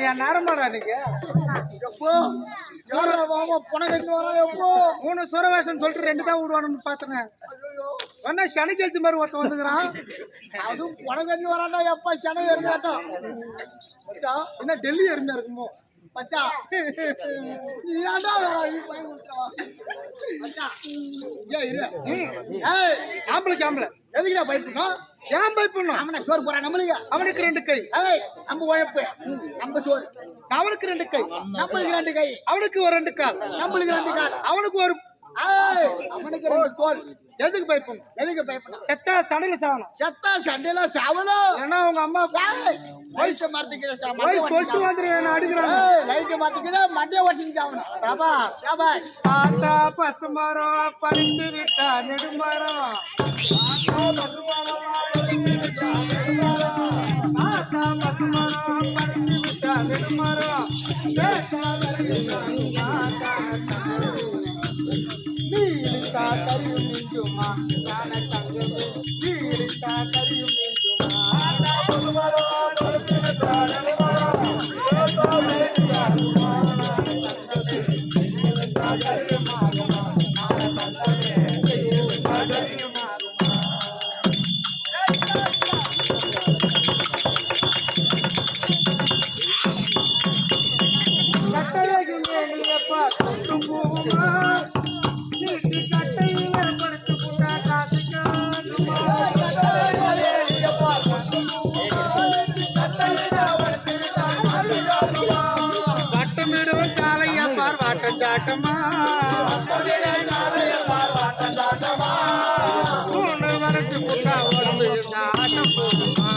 என் நேரமாடா நீங்க எப்போ எப்போ 3 சுரவேஷன் சொல்லிட்டு 2 தான் விடுவானு பாத்துங்க ஒன்னா சனி கழிச்சு மாதிரி ஒருத்தன் வந்துக்கிறான் அதுவும் உனக்கு வராண்டா எப்பா சனை இருந்தாட்டம் என்ன டெல்லி இருந்தா இருக்குமோ பச்சா ஆம்பளை ஆம்பளை எதுக்குடா பயப்படணும் ஏன் பயப்படணும் அவனை சோறு போறான் நம்மளுக்கு அவனுக்கு 2 கை நம்ம உழைப்பு நம்ம சோறு அவனுக்கு 2 கை நம்மளுக்கு 2 கை அவனுக்கு ஒரு 2 கால் நம்மளுக்கு 2 கால் அவனுக்கு ஒரு அவனுக்கு 2 தோல் எதுக்கு பயப்படணும் எதுக்கு பயப்படணும் செத்தா சண்டையில சாவணும் செத்தா சண்டையில சாவணும் ஏன்னா உங்க அம்மா வயசு மரத்துக்கிற சொல்லிட்டு வந்துரு அடிக்கிறாங்க லைட்டு மரத்துக்கிற மண்டிய ஓட்டிங்க சாவணும் சாபா சாபா ஆட்டா பசுமரம் பறித்து விட்டா நெடுமரம் ஆட்டா பசுமரம் பறித்து விட்டா நெடுமரம் நீலித்தா கரியும் நெஞ்சுமா ஞான தங்கமே நீலித்தா கரியும் நெஞ்சுமா வாட்டமா மூணு வரைச்சு புட்டா உடம்பு ஆட்டம் போகுமா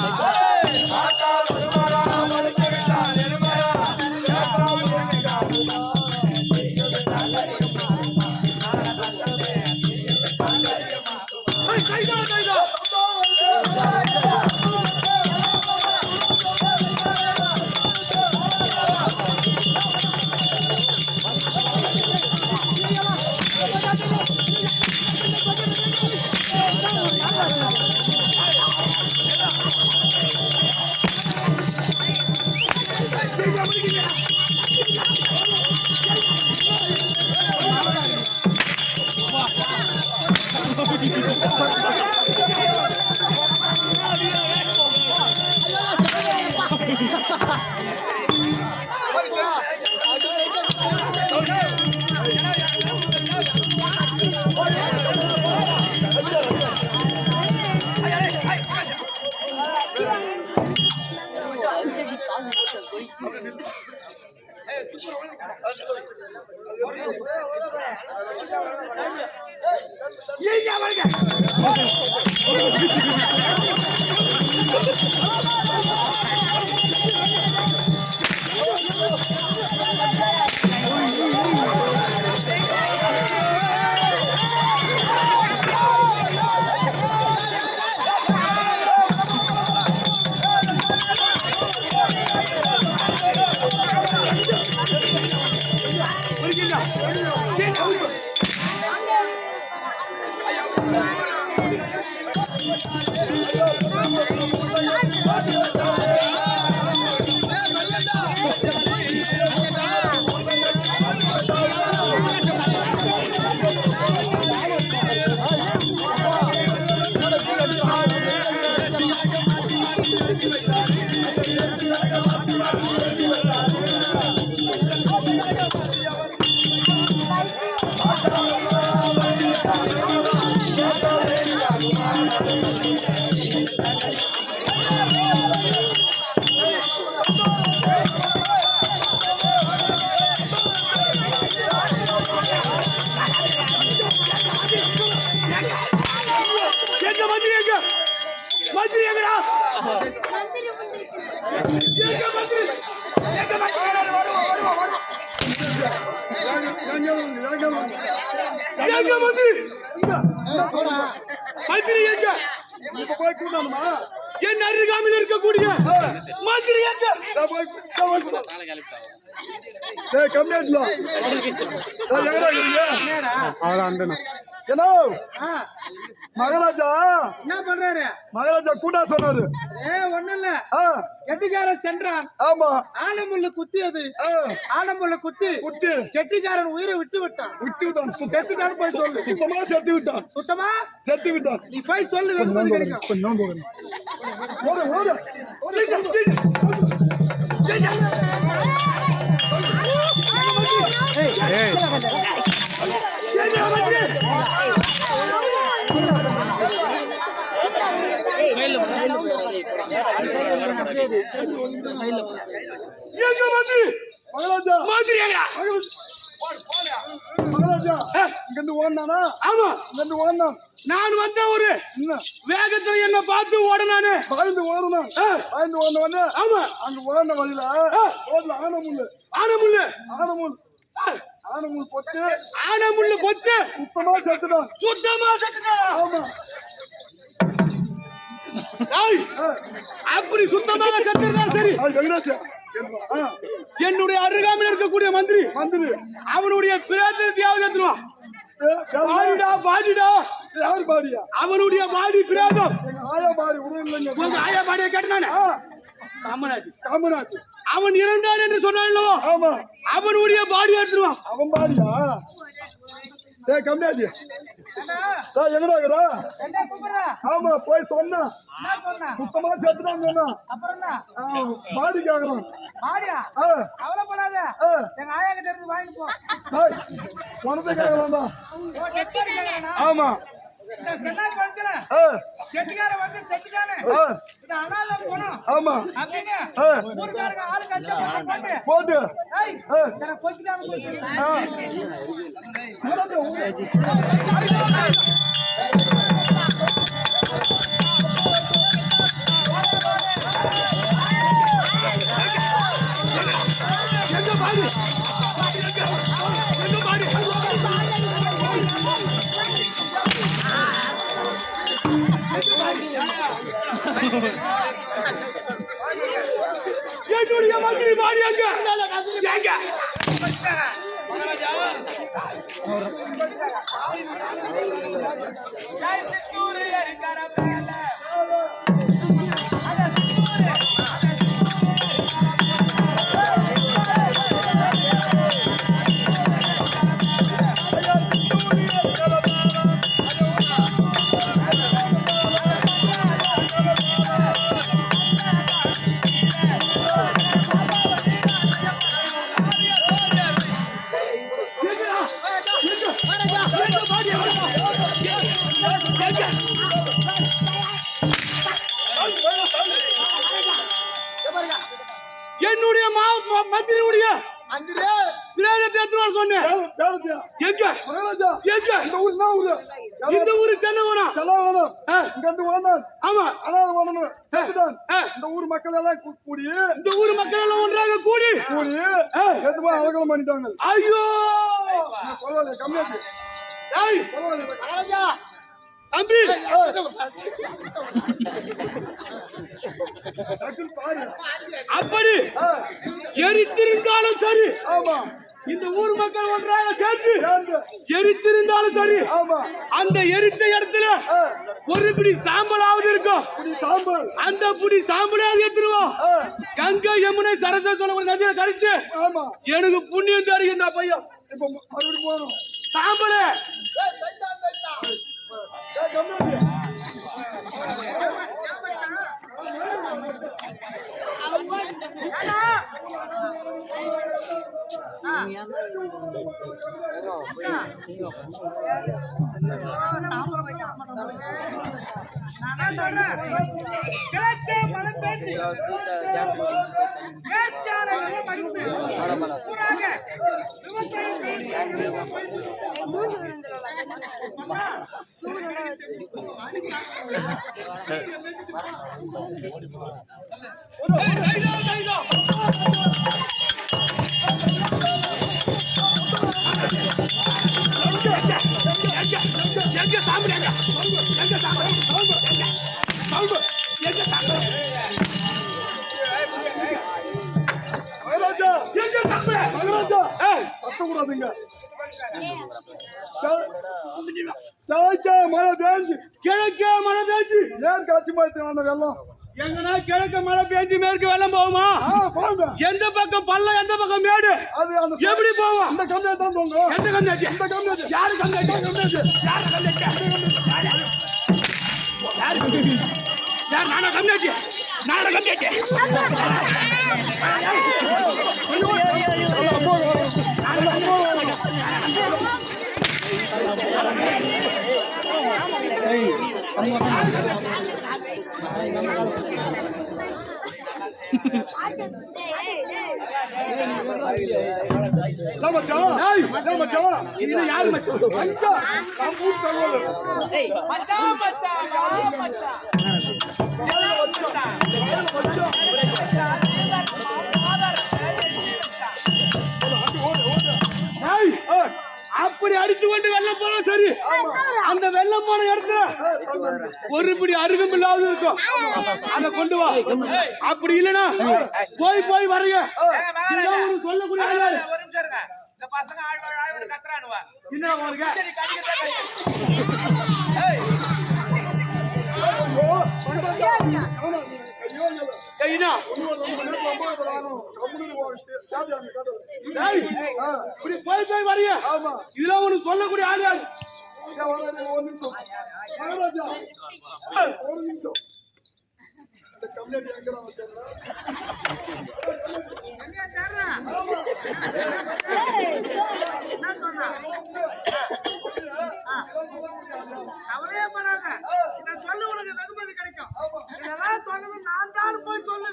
Thank you. மந்திரி எங்க போய் கூட்டணுமா? என் அருகாமையில் இருக்கக்கூடிய மந்திரி எங்க? மகாராஜா என்ன பண்றாரு? மகாராஜா கூட்டா சொன்னாரு. ஒண்ணு இல்ல, கெட்டிக்காரன் சென்றான். ஆமா, ஆனமுள்ள குத்தியது. ஆனமுள்ள குத்தி கெட்டிக்காரன் உயிரை விட்டு விட்டான். கெட்டிக்காரன் போய் சொல்லு. சுத்தமா செத்து விட்டான். சுத்தமா செத்து விட்டான். நீ போய் சொல்லு. வெகுமதி கிடைக்கும். ஓடு ஓடு நான் வந்த ஒரு வேகத்துல என்ன பார்த்து ஓடனானே பாய்ந்து ஓடணும். ஆமா, அங்க ஓடின வழியில ஆனமுள்ளு ஆனமுள்ளு ஆனமுள் ஆனமுள் பொத்து ஆனமுள்ளு பொத்து சுத்தமா செத்துட்டான். சுத்தமா செத்துட்டான். ஆமா, அப்படி சுத்தமாக செத்துறா. சரி, என்னுடைய அருகாமையில் இருக்கக்கூடிய மந்திரி அவனுடைய பிரேதத்தையாவது எடுத்துருவான். பாடிடா பாடிடா. யார் பாடியா? அவனுடைய பாடி பிரேதம். ஆயா பாடிய கேட்டானே காமராஜ். காமராஜ் அவன் இறந்தான் என்று சொன்னான். ஆமா, அவனுடைய பாடி எடுத்துருவான். அவன் பாடியா? கம்மியாச்சு. ஆமா, போய் சொன்னா சுத்தமா சேர்த்துதான் சொன்னா. பாடி கேக்குறான். பணத்தை கேக்குறான்டா. ஆமா, ஆமா போட்டு என்னுடைய மந்திரி பாடி அங்க என்னுடைய மந்திரியுடைய சொன்னேன். இந்த ஊரு சென்னை. ஆமா, இந்த ஊர் மக்கள் எல்லாம் கூடி இந்த ஊர் மக்கள் எல்லாம் ஒன்றாக கூடி அலகலம் பண்ணிட்டாங்க. ஐயோ கம்மியாச்சு தம்பி. அப்படி எரித்திருந்தாலும் சரி, இந்த ஊர் மக்கள் ஒன்றாக சேர்த்து எரித்திருந்தாலும் சரி, அந்த எரித்த இடத்துல ஒரு பிடி சாம்பலாவது இருக்கும். அந்த பிடி சாம்பலாவது எடுத்துருவோம். கங்கை யமுனை சரஸ்வதி நதியை கழிச்சு எனக்கு புண்ணியம் தருகின்ற பையன் சாம்பல மகாராஜா மகாராஜா கத்தக்கூடாதுங்க. கிழக்கே மழை பெஞ்சு மேற்கு ஆட்சி மாத்தி வெள்ளம் எங்கன்னா கிழக்கு மழை பெஞ்சு மேற்கு வெள்ளம் போகுமா? எந்த பக்கம் பள்ளம் எந்த பக்கம் மேடு எப்படி போவோம்? இந்த கம்மியா தான் போங்க. எந்த கம்மியாச்சு? இந்த கம்மியாச்சு. யாரு கம்மியாச்சு? யாரு கம்மியாச்சு? யாரு கம்மியாச்சு? யார் நானா கம்மியாச்சு? நானா கம்மியாச்சு? இது யாரு மச்சான்? அப்படி அடித்து கொண்டு வெள்ளம் போனா சரி. அந்த வெள்ளம் போன இடத்துல ஒரு பிடி அருகம்பில்லாவது இருக்கும், அதை கொண்டு வா. அப்படி இல்லைன்னா போய் போய் வரைய சொல்லக்கூடிய போய் போய் வரைய இதுல உனக்கு சொல்லக்கூடிய ஆள் யாரு? அவரே பண்ணாங்க. இதை சொல்லு, உனக்கு வெகுமதி கிடைக்கும். இதெல்லாம் சொன்னது நான் தான் போய் சொல்லு.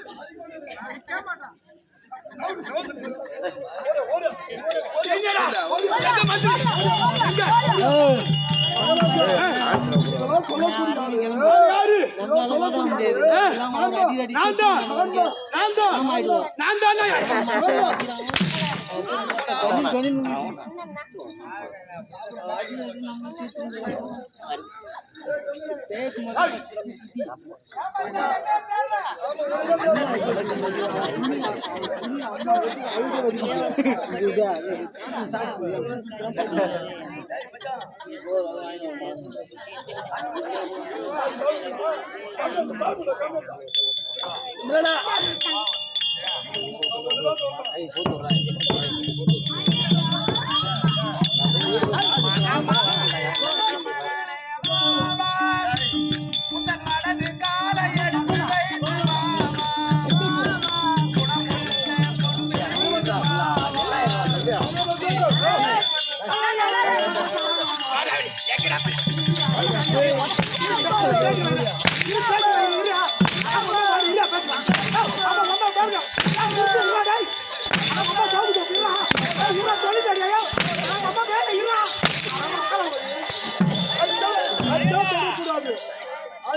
கேட்க மாட்டான்.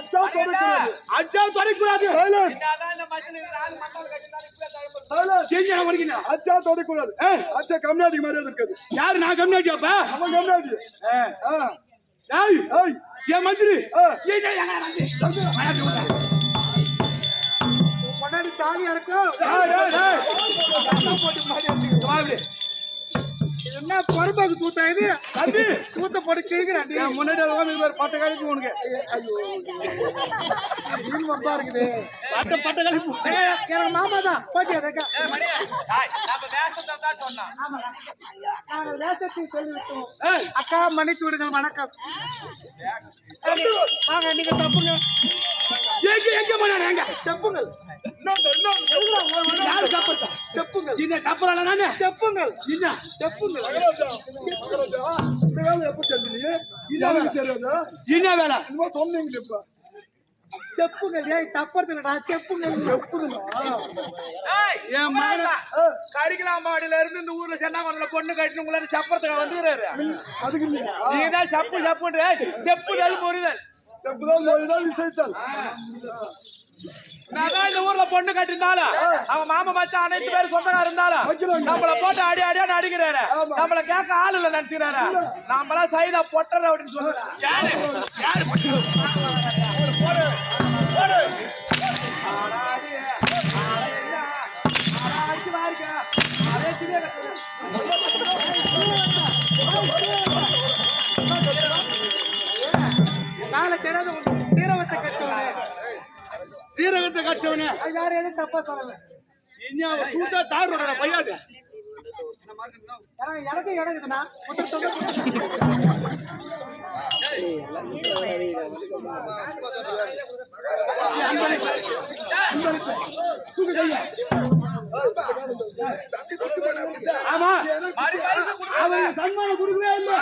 அச்சா தொடக்கூடாது. அச்சா தொடக்கூடாது. அச்சா கம்னாடி மரியாதை இருக்காது. யாரு? நான் கம்னாடி. அப்ப அவன் கம்னாடி. ஏன் மந்திரி முன்னாடி தாலியா இருக்கும். என்ன பொறுப்பாக்கு சூத்தா இது? தம்பி சூத்த போட்டு கேட்கிறான். முன்னாடி பட்ட கழிப்பு உனக்கு. ஐயோ வம்பா இருக்குது. பட்ட கழிப்பு எனக்கு மாமா தான் போச்சு. அதுக்கா வேஷத்தை சொல்லிவிட்டோம். அக்கா மன்னித்து விடுங்கள். வணக்கம். வாங்க, நீங்க தப்புங்க. எங்க போனாங்க? தப்புங்கள். யாரு சாப்பிட்டா செப்புங்கள் என்ன சாப்பிடல நானு செப்புங்கள் என்ன செப்புங்கள் இந்த வேலை எப்ப செஞ்சீங்க இது எனக்கு தெரியாது என்ன வேலை என்னமோ சொன்னீங்க இப்ப செப்புங்கள் ஏய் சப்பறதுலடா செப்புங்கள் என் மகன் கரிகலாம்பாடியில இருந்து இந்த ஊர்ல சென்னாமரத்துல பொண்ணு கட்டினு உங்களை சப்பறதுக்கு வந்துக்கிறாரு அதுக்கு இல்லையா நீதான் சப்பு சப்புன்ற செப்புதல் பொறுதல் செப்புதான் மொழிதான் விசைத்தல் நான் தான் இந்த ஊர்ல பொண்ணு கட்டிருந்தாலும் அவன் மாமா மச்சான் அனைத்து பேரும் சொந்தக்கார இருந்தாலும் நம்மள போட்டு அடி அடியான்னு அடிக்கிறாரு நம்மள கேட்க ஆள் இல்ல நினைச்சுக்கிறாரு நாமெல்லாம் சைதா பொட்டற அப்படின்னு சொல்லுறேன் யாரு யாரு போடு போடு ஆடாடி ஆடா ஆடாடி வாங்க அரே திரே நாளை தெரியாத சீரவத்தை கட்டவனே சீரகத்தை கட்சவனே அது வேற எதுவும் தப்பா சொல்லல இன்னும் சூட்டா தார் விடுற பையாது எனக்கு இடம் இருக்குண்ணா ஆமா அவன் சன்மானம் கொடுக்கவே இல்லை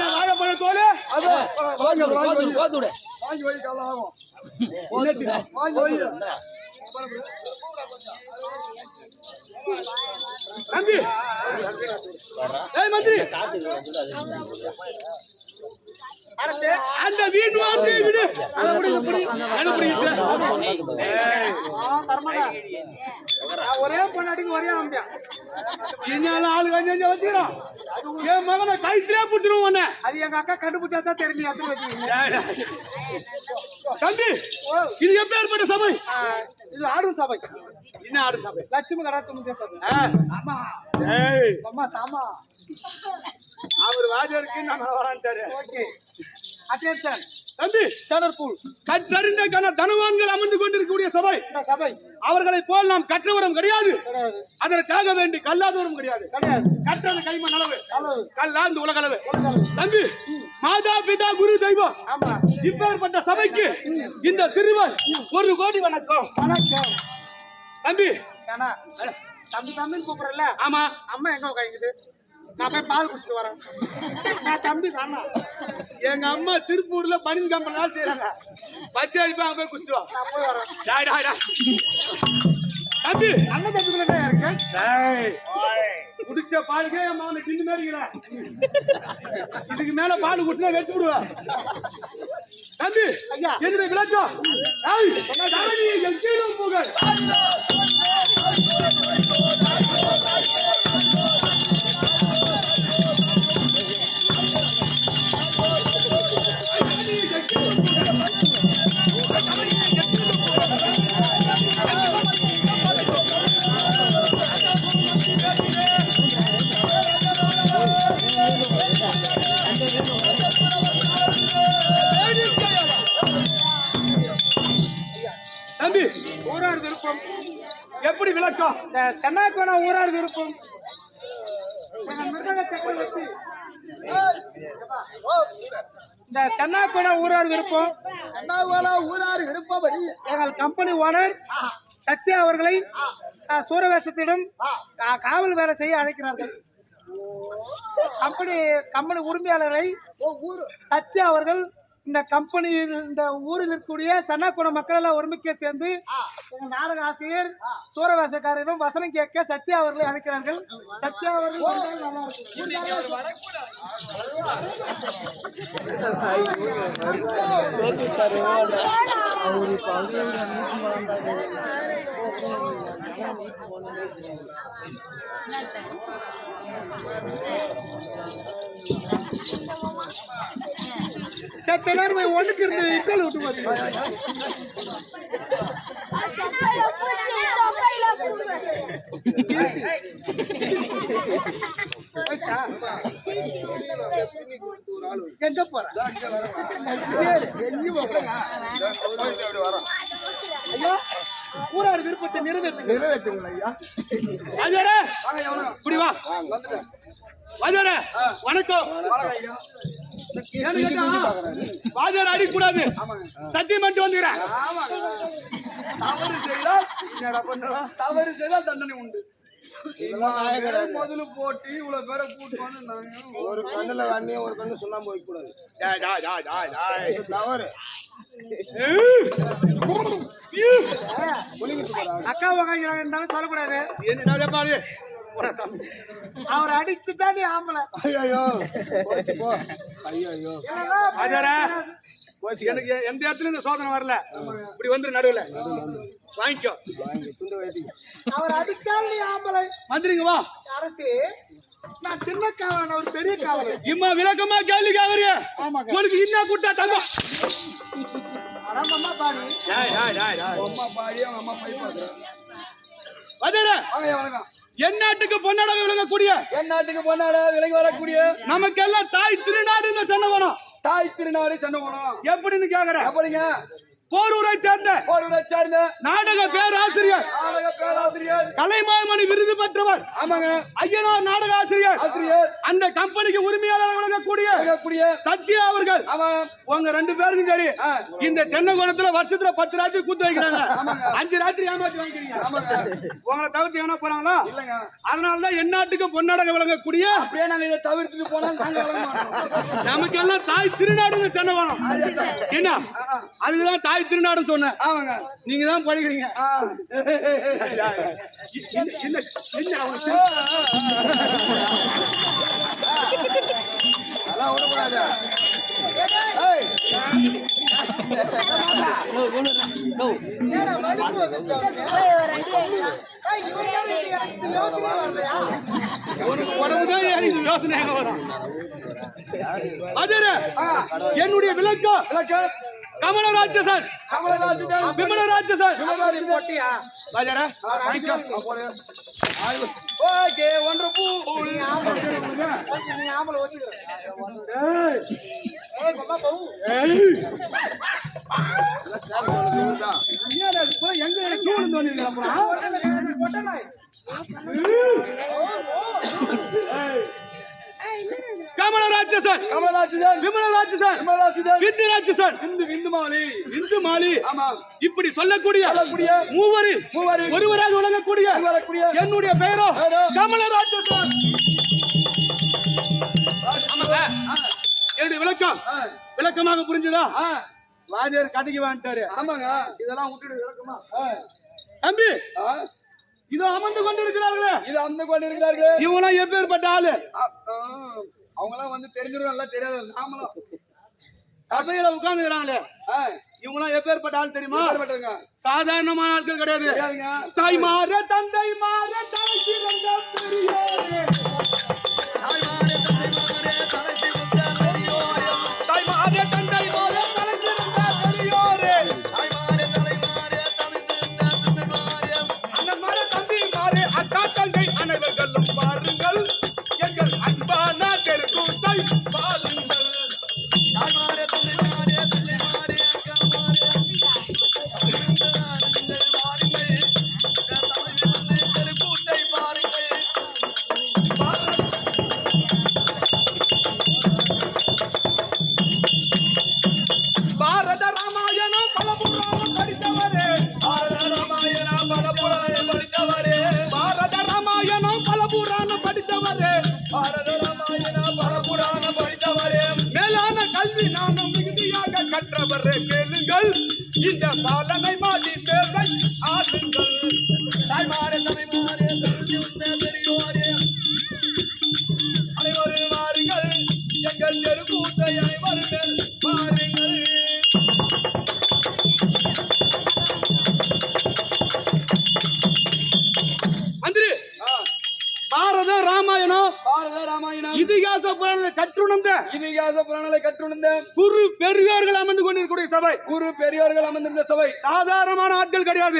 வாழைப்பழம் தோல் வாங்கி வை காலம் ஆகும் வாங்கி வை தம்பி ஏய் மந்திரி அந்த வீட்டு வார்த்தையை விடு ஒரே பொண்ணாடிக்கு ஒரே ஆம்பியா என்னால ஆளு கஞ்ச வச்சுக்கிறோம் என் மகனை கைத்திலே பிடிச்சிருவோம் உன்னை அது எங்க அக்கா கண்டுபிடிச்சா தான் தெரியும் எத்தனை வச்சுக்கீங்க தம்பி இது எப்பேற்பட்ட சபை இது ஆடும் சபை என்ன ஆடு சபை லட்சுமி கடாச்சமுதே சபை ஆமா ஏய் அம்மா சாமா அவர் வாஜருக்கு நம்ம வரான்ட்டாரு ஓகே அட்டென்ஷன் தம்பி சனர்பூல் கற்றறிந்த கன தனவான்கள் அமர்ந்து கொண்டிருக்கக்கூடிய சபை இந்த சபை அவர்களை போல் நாம் கற்றவரும் கிடையாது கிடையாது அதற்காக வேண்டி கல்லாதவரும் கிடையாது கிடையாது கற்றது கைமண் அளவு அளவு கல்லாந்து உலகளவு தம்பி மாதா பிதா குரு தெய்வம் ஆமா இப்பேற்பட்ட சபைக்கு இந்த சிறுவர் 1 கோடி வணக்கம் வணக்கம் தம்பி ஏன்னா தம்பி தம்பின்னு கூப்பிடுறல ஆமா அம்மா எங்க உட்காந்துக்குது நான் போய் பால் குடிச்சிட்டு வரேன் நான் தம்பி தானா எங்க அம்மா திருப்பூர்ல பனின் கம்பெனி செய்யறாங்க பச்சை அடிப்பா போய் குடிச்சிட்டு வா நான் போய் வரேன் டாய் டாய் டாய் தம்பி அண்ணன் தம்பிக்குள்ள என்ன இருக்கு டேய் குடிச்ச பாலுக்கே என் மகனை கிண்டு மேரிக்கிற இதுக்கு மேல பால் குடிச்சா வெடிச்சு விடுவா தம்பி ஐயா. என்னுடைய விளக்கம் ஏய் தரணி எங்கேயும் போக தம்பி ஊரார் விருப்பம் எப்படி விளக்கம் இந்த சென்னாக்கோனா ஊரார் விருப்பம் எங்கள் மிருதங்க சக்கரவர்த்தி இந்த சென்னாக்குள ஊரார் விருப்பம் ஊராறு விருப்பப்படி எங்கள் கம்பெனி ஓனர் சத்யா அவர்களை சூரவேஷத்திடம் காவல் வேலை செய்ய அழைக்கிறார்கள். கம்பெனி உரிமையாளரை சத்யா அவர்கள் இந்த கம்பெனியில் இந்த ஊரில் இருக்கக்கூடிய சன்னாக்குளம் மக்கள் எல்லாம் ஒருமிக்க சேர்ந்து எங்கள் நாடக ஆசிரியர் சூரவேஷக்காரரிடம் வசனம் கேட்க சத்யா அவர்களை அழைக்கிறார்கள். சத்யா அவர்கள் சத்த நேரம் ஒண்ணுக்கு இருந்து இக்கல் விட்டு போச்சு. எங்க போற ஐயா ஊரார் விருப்பத்தை நிறைவேற்றுங்கள் ஐயா. வணக்கம். வாஜர் அடிக்கூடாது சத்தியம் பண்ணிட்டு வந்துக்கிறேன். தவறு செய்தால் தண்டனை உண்டு. முதல்ல போட்டு இவ்வளவு பேரை கூட்டு வந்து ஒரு கண்ணுல வண்ணியும் ஒரு கண்ணு சொல்லாம போய் கூடாது. தவறு அக்கா உக்காங்கிறாங்க இருந்தாலும் சொல்லக்கூடாது. என்ன அவர் அடிச்சுட்டா நீ ஆம்பளை. ஐயோ ஐயோ எனக்கு எந்த இடத்துல இந்த சோதனை வரல. இப்படி வந்து நடுவுல வாங்கிக்கோ. அவர் அடிச்சால் நீ ஆம்பளை. வந்துருங்க வா. அரசு நான் சின்ன காவலன், ஒரு பெரிய காவலன். இம்மா விளக்கமா கேள்வி கேக்குறிய. உனக்கு என்ன கூட்டா தங்கம்? அம்மா பாடி அம்மா பாடி அம்மா போய் பாக்குறேன். எந்நாட்டுக்கு பொன்னாடாக விளங்கக்கூடிய எந்நாட்டுக்கு பொன்னாடாக விளங்கி வரக்கூடிய நமக்கெல்லாம் தாய் திருநாடு இந்த சன்னவனம். தாய் திருநாடு சன்னவனம் எப்படின்னு கேக்குற? எப்படிங்க? போரூரை சேர்ந்த நாடக பேராசிரியர் கலைமாமணி விருது பெற்றவர். ஆமாங்க. ஐயனார் நாடக ஆசிரியர் அந்த கம்பெனிக்கு உரிமையாளர் வழங்கக்கூடிய சத்யா அவர்கள். உங்க 2 பேருக்கும் சரி இந்த சென்னகுளத்துல வருஷத்துல 10 ராத்திரி கூத்து வைக்கிறாங்க. 5 ராத்திரி ஏமாத்தி வாங்கிக்கிறீங்க. உங்களை தவிர்த்து எவனா போறாங்களா? அதனாலதான் எந்நாட்டுக்கு பொன்னாடக விளங்கக்கூடிய அப்படியே நாங்க இதை தவிர்த்துட்டு போனா நமக்கு எல்லாம் தாய் திருநாடுன்னு சென்னகுளம். என்ன அதுக்குதான் தாய் திருநாடு சொன்ன. நீங்க தான் படிக்கிறீங்க. யோசனை வரும். என்னுடைய விளக்கம் கமலராட்சசன் விமலராட்சசன். ஓகே ஒன்று பூ எங்க சூழ்ந்து கமலராட்சசன் விமலராட்சசன் விந்து மாலி இப்படி சொல்லக்கூடிய மூவரு ஒருவராக விளங்கக்கூடிய என்னுடைய பெயரோ கமலராட்சசன். என்னுடைய விளக்கமாக புரிஞ்சுதா? வாஜர் கதைக்கு வந்துட்டாரு. ஆமாங்க. இதெல்லாம் விட்டுடு விளக்கமா தம்பி. இதோ அமர்ந்து கொண்டிருக்கிறார்களே, இவங்களாம் எப்பேற்பட்ட ஆளு? அவங்க எல்லாம் வந்து தெரிஞ்சிடும், நல்லா தெரியாது. நாமளும் சபையில உட்கார்ந்துக்கிறாங்களே, இவங்களாம் எப்பேற்பட்ட ஆள் தெரியுமா? சாதாரணமான ஆட்கள் கிடையாது. தாய் மாற தந்தை மாற தலை சிறந்த பெரியோரே, தாய் மாற தந்தை மாற தலை சிறந்த பெரியோரே, அண்ணன் மாற தம்பி மாற அக்கா தங்கை அனைவர்களும் பாருங்கள், எங்கள் அன்பான தெருக்கூத்தை பாருங்கள். பாரத ராமாயண பரபுராண படித்தவரே மேலான கல்வி நானும் மிகுதியாக கற்றவரே கேளுங்கள் இந்த பாலனை மாடி தேர்வை ஆளுங்கள் தாய்மாரே தலைமாரே பெரியோரே அனைவரும் வாருங்கள் எங்கள் தெருக்கூத்தை அனைவரும் பாருங்கள் மந்திரி பாரத ராமாயணம் இதிகாச புராணங்களை கற்றுணர்ந்த குரு பெரியோர்கள் அமர்ந்து கொண்டிருக்கூடிய சபை அமர்ந்திருந்த சபை சாதாரணமான ஆட்கள் கிடையாது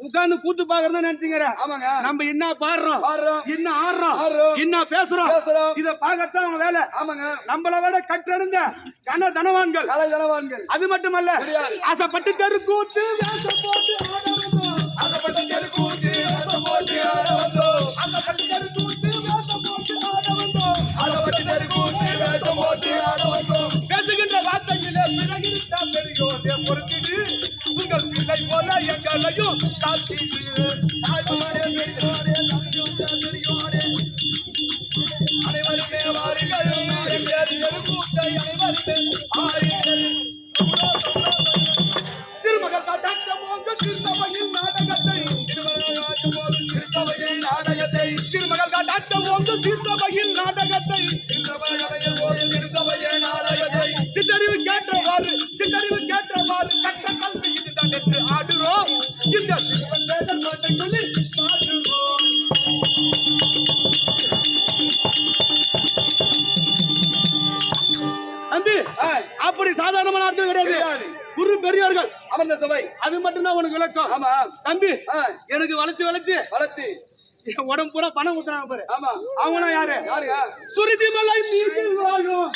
உட்கார்ந்து கூத்து பாக்குறதா நினைச்சீங்க ஆமாங்க நம்ம என்ன பாடுறோம் என்ன ஆடுறோம் என்ன பேசுறோம் இத பாக்கத்தான் அவங்க வேலை ஆமாங்க நம்மள விட கற்றறிந்த தனவான்கள் அது மட்டுமல்ல ஆசைப்பட்டு தெருக்கூத்து வேஷம் போட்டு ஆட வந்தோம் ஆசைப்பட்டு தெருக்கூத்து வேஷம் போட்டு ஆட வந்தோம் ஆசைப்பட்டு தெருக்கூத்து வேஷம் போட்டு ஆட வந்தோம் ஆசைப்பட்டு தெருக்கூத்து வேஷம் போட்டு ஆட வந்தோம் பேசுகின்ற வார்த்தையிலே பிறகிட்ட பெரியோரே பொறுத்திடு உங்கள் பிள்ளை போல எங்களையும் காத்திடு தாய்மாரே பெரியோரே பெரியோரே அனைவருமே வாருங்கள் எங்கள் தெருக்கூத்தை அனைவருமே ஆறுங்கள் திருமகள் காட்டாட்டம் போங்க திருத்தவையில் நாடகத்தை திருமகள் காட்டாட்டம் போங்க திருத்தவையில் நாடகத்தை சித்தறிவு கேட்டவாறு கட்ட கல்வி இதுதான் என்று ஆடுறோம் இந்த சிறுவன் பாட்டை சொல்லி பாடுறோம் தம்பி அப்படி சாதாரணமான ஆட்கள் கிடையாது குரு பெரியோர்கள் அமர்ந்த சபை அது மட்டும்தான் உனக்கு விளக்கம் ஆமா தம்பி எனக்கு வளைச்சு உடம்பு பூரா பணம் ஊத்துறாங்க பாரு ஆமா அவங்க யாரு சுருதி மலை நீரில் வாழும்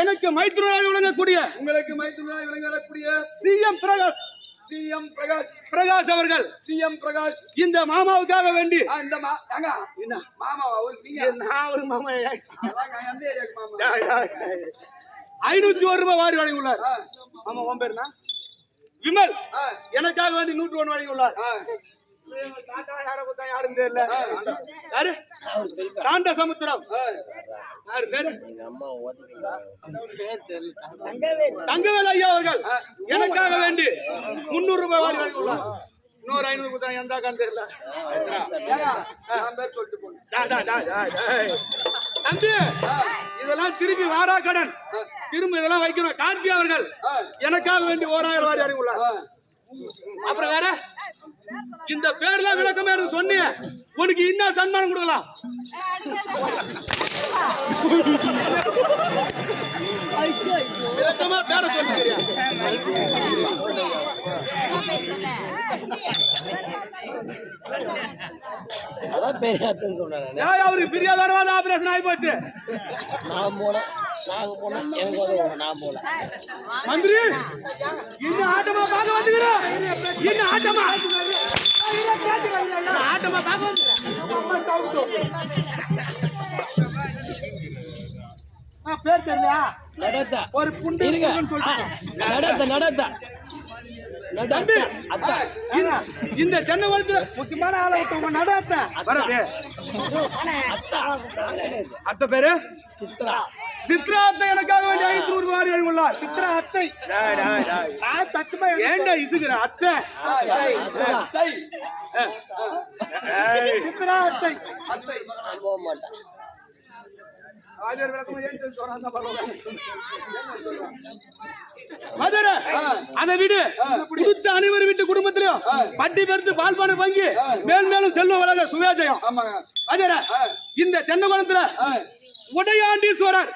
எனக்கு மைத்துனராக விளங்கக்கூடிய உங்களுக்கு மைத்துனராக விளங்கக்கூடிய சிஎம் பிரகாஷ் அவர்கள் இந்த மாமாவுக்காக வேண்டி இந்த மாமா ஒரு மாமா 501 ரூபாய் வாரி வழங்கியுள்ளார் ஆமா உன் பேருனா விமல் எனக்காக வேண்டி 101 வழங்கியுள்ளார் யாரும் தெரியல யாரு காண்ட சமுத்திரம் தங்கவேல் ஐயா அவர்கள் எனக்காக வேண்டி 300 ரூபாய் வாரி வழங்கியுள்ளார் இன்னொரு 500 கொடுத்தா எந்த காண்டு தெரியல தம்பி இதெல்லாம் திருப்பி வாரா கடன் திரும்ப இதெல்லாம் வைக்கணும் கார்த்தி அவர்கள் எனக்காக வேண்டி 1000 வாரி வழங்கியுள்ளார் அப்புறம் வேற இந்த பேர்ல விளக்கமே எனக்கு சொன்னீங்க உனக்கு இன்னும் சன்மானம் கொடுக்கலாம் விளக்கமா பேர சொல்லுங்க அவருக்கு பெரிய வரவாத ஆபரேஷன் ஆகி போச்சு மந்திரி இன்னும் ஆட்டமா பார்க்க வந்துக்கிறோம் இன்னும் ஆட்டமா பார்க்க பேர் தெரியல ஒரு புண்டு நடத்த தம்பி, இந்த சென்னை குளத்துல முக்கியமான ஆளை விட்டு உங்க நடு அத்தை. அத்தை பேரு சித்ரா அத்தை எனக்காக வேண்டிய 500 ரூபாய் உள்ளார். சித்ரா அத்தை. நான் சத்தியமா ஏண்டா இசுகிற அத்தை? சித்ரா அத்தை. மதுரை, அந்த வீடு புதுத்த அனைவரும் வீட்டு குடும்பத்திலையும் பட்டி பெருத்து பால்பானை வாங்கி மேல் மேலும் செல்வம் வளர சுவேஜயம். மதுரை, இந்த சென்னை குளத்துல உடையாண்டீஸ்வரர்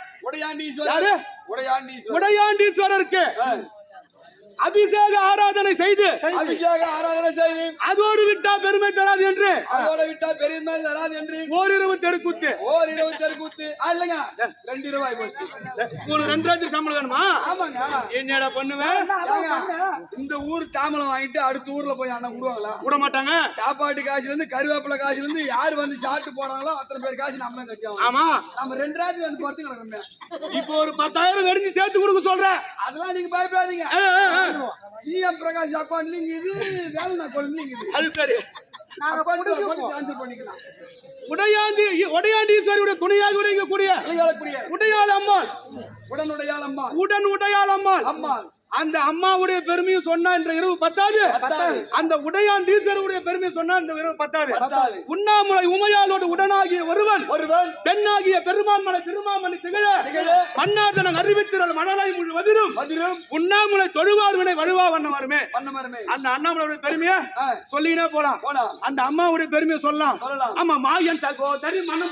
உடையாண்டீஸ்வரருக்கு அபிஷேக ஆராதனை செய்து அதோடு விட்டா பெருமை தராது என்று ஓரிரவு தெருக்கூத்து. இல்லங்க 2 ரூபாய் போச்சு. உனக்கு 2 லட்சம் சம்பளம் வேணுமா? என்னடா பண்ணுவேன்? இந்த ஊர் தாமலம் வாங்கிட்டு அடுத்த ஊர்ல போய் அண்ணன் விடுவாங்களா? விட மாட்டாங்க. சாப்பாட்டு காசுல இருந்து கருவேப்பிலை காசுல இருந்து யாரு வந்து சாப்பிட்டு போறாங்களோ அத்தனை பேர் காசு நம்ம கட்டியாகும். ஆமா, நம்ம 2 ராஜ் வந்து பார்த்து கிடக்கணும். இப்போ ஒரு 10,000 வெடிஞ்சு சேர்த்து கொடுக்க சொல்றேன். அதெல்லாம் நீங்க பயப்படாதீங்க. சிஎம் பிரகாஷ் அக்கௌண்ட்ல இது வேலை நான் கொள்ளுங்க. அது சரி, ட்ரான்ஸ்ஃபர் பண்ணிக்கலாம். உடையாண்டீஸ்வரியுடைய துணையாக விளங்கக்கூடிய உடையாள் அம்மாள், உடன் உடையாள் அம்மாள். அந்த அம்மாவுடைய பெருமையும் சொன்னா இந்த இரவு பத்தாது. அந்த உடையாண்டீஸ்வருடைய பெருமையும் சொன்னா இந்த இரவு பத்தாது. உண்ணாமலை உமையாளோடு உடனாகிய ஒருவன் பெண்ணாகிய பெருமான்மலை திருமாமணி திகழ மன்னார்தன அறிவித்திரல் மணலை முழுவதிரும் உண்ணாமலை தொழுவார்வினை வலுவா வண்ண வருமே. அந்த அண்ணாமலையுடைய பெருமையை சொல்லினே போலாம். அந்த அம்மாவுடைய பெருமையை சொல்லலாம். ஆமா, மாயன் சகோதரி மனம்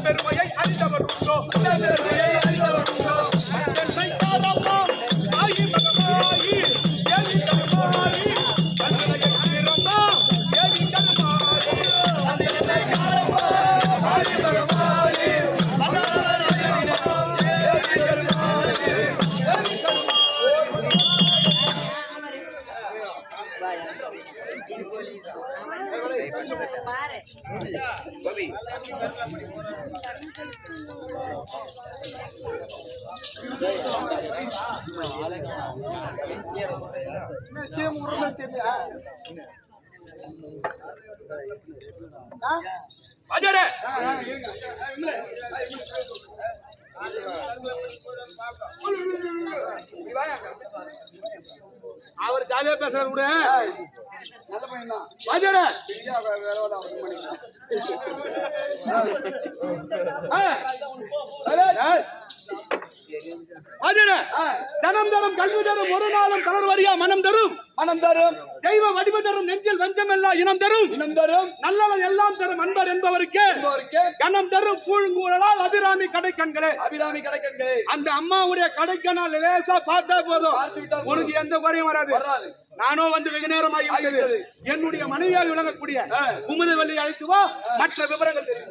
பெருமையை அறிந்தவர் அவர் ஜாலியா பேசுற கூட நல்ல பையன் தான். வாஜரே தனம் தரும் கல்வி தரும் ஒரு நாளும் தளர்வரியா மனம் தரும் தெய்வ வடிவ தரும் நெஞ்சில் வஞ்சம் எல்லாம் இனம் தரும் நல்லவன் எல்லாம் தரும் அன்பர் என்பவருக்கு கணம் தரும் பூங்குழலால் அபிராமி கடைக்கண்களே அந்த அம்மாவுடைய கடைக்கனால் லேசா பார்த்தா போதும் உனக்கு எந்த குறையும் வராது. நானோ வந்து வெகு நேரமாகி விட்டது. என்னுடைய மனைவியாக விளங்கக்கூடிய குமுதவல்லி அழைத்து வா, மற்ற விவரங்கள் தெரியும்.